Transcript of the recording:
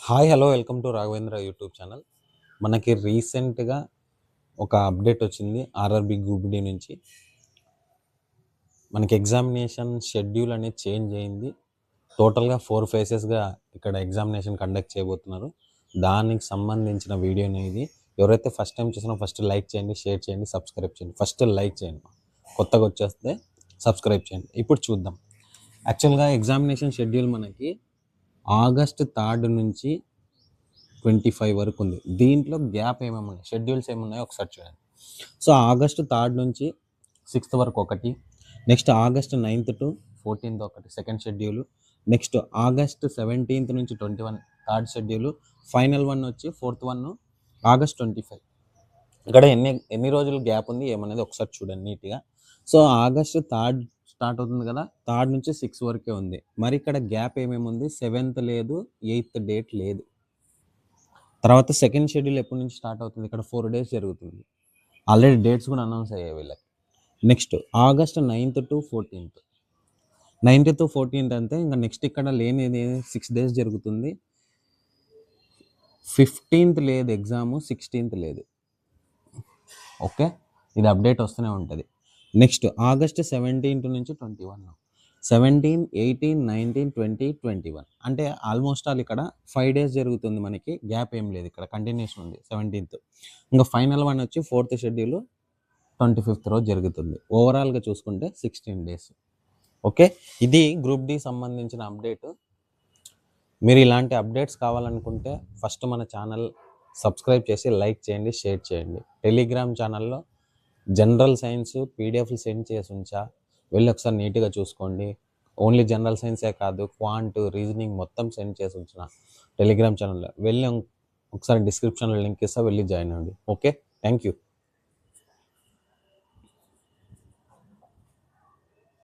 Hi hello welcome to Raghavendra YouTube channel. మనకి రీసెంట్గా ఒక అప్డేట్ వచ్చింది ఆర్ఆర్బి గ్రూప్ డి నుంచి. మనకి ఎగ్జామినేషన్ షెడ్యూల్ అనేది చేంజ్ అయింది. టోటల్గా 4 ఫేసెస్గా ఇక్కడ ఎగ్జామినేషన్ కండక్ట్ చేయబోతున్నారు. దానికి సంబంధించిన వీడియో అనేది ఎవరైతే ఫస్ట్ టైం చూసినా ఫస్ట్ లైక్ చేయండి, షేర్ చేయండి, సబ్స్క్రైబ్ చేయండి. ఫస్ట్ లైక్ చేయండి, కొత్తగా వచ్చేస్తే సబ్స్క్రైబ్ చేయండి. ఇప్పుడు చూద్దాం. యాక్చువల్గా ఎగ్జామినేషన్ షెడ్యూల్ మనకి ఆగస్ట్ 3 నుంచి 25 వరకు ఉంది. దీంట్లో గ్యాప్ ఏమేమి ఉన్నాయి, షెడ్యూల్స్ ఏమున్నాయో ఒకసారి చూడండి. సో ఆగస్ట్ 3 నుంచి 6 వరకు ఒకటి, next August 9th to 14th ఒకటి second schedule, next August 17th నుంచి 21 థర్డ్ షెడ్యూల్, ఫైనల్ వన్ వచ్చి 4th వన్ ఆగస్ట్ 25. ఇక్కడ ఎన్ని రోజులు గ్యాప్ ఉంది ఏమనేది ఒకసారి చూడండి నీట్గా. సో ఆగస్ట్ 3 స్టార్ట్ అవుతుంది కదా, 3 నుంచి 6 వరకే ఉంది. మరి ఇక్కడ గ్యాప్ ఏమేమి ఉంది, 7th లేదు, 8th డేట్ లేదు. తర్వాత సెకండ్ షెడ్యూల్ ఎప్పటి నుంచి స్టార్ట్ అవుతుంది, ఇక్కడ 4 days జరుగుతుంది. ఆల్రెడీ డేట్స్ కూడా అనౌన్స్ అయ్యాయి వీళ్ళకి. Next August 9th to 14th, 9th to 14th అంటే ఇంకా నెక్స్ట్ ఇక్కడ లేనిది 6 days జరుగుతుంది. 15th లేదు ఎగ్జాము, 16th లేదు. ఓకే, ఇది అప్డేట్ వస్తూనే ఉంటుంది. నెక్స్ట్ ఆగస్ట్ 17th నుంచి 21, 17, 18, 19, 20, 21 అంటే ఆల్మోస్ట్ ఆల్ ఇక్కడ 5 days జరుగుతుంది. మనకి గ్యాప్ ఏం లేదు, ఇక్కడ కంటిన్యూషన్ ఉంది 17th. ఇంకా ఫైనల్ వన్ వచ్చి 4th షెడ్యూల్ 25th రోజు జరుగుతుంది. ఓవరాల్గా చూసుకుంటే 16 days. ఓకే, ఇది గ్రూప్ డి సంబంధించిన అప్డేట్. మీరు ఇలాంటి అప్డేట్స్ కావాలనుకుంటే ఫస్ట్ మన ఛానల్ సబ్స్క్రైబ్ చేసి లైక్ చేయండి, షేర్ చేయండి. టెలిగ్రామ్ ఛానల్లో జనరల్ సైన్స్ పీడిఎఫ్లు సెండ్ చేసి ఉంచా, వెళ్ళి ఒకసారి నీట్గా చూసుకోండి. ఓన్లీ జనరల్ సైన్సే కాదు, క్వాంట్, రీజనింగ్ మొత్తం సెండ్ చేసి ఉంచిన టెలిగ్రామ్ ఛానల్లో. వెళ్ళి ఒకసారి డిస్క్రిప్షన్లో లింక్ ఇస్తా, వెళ్ళి జాయిన్ అవ్వండి. Okay, thank you.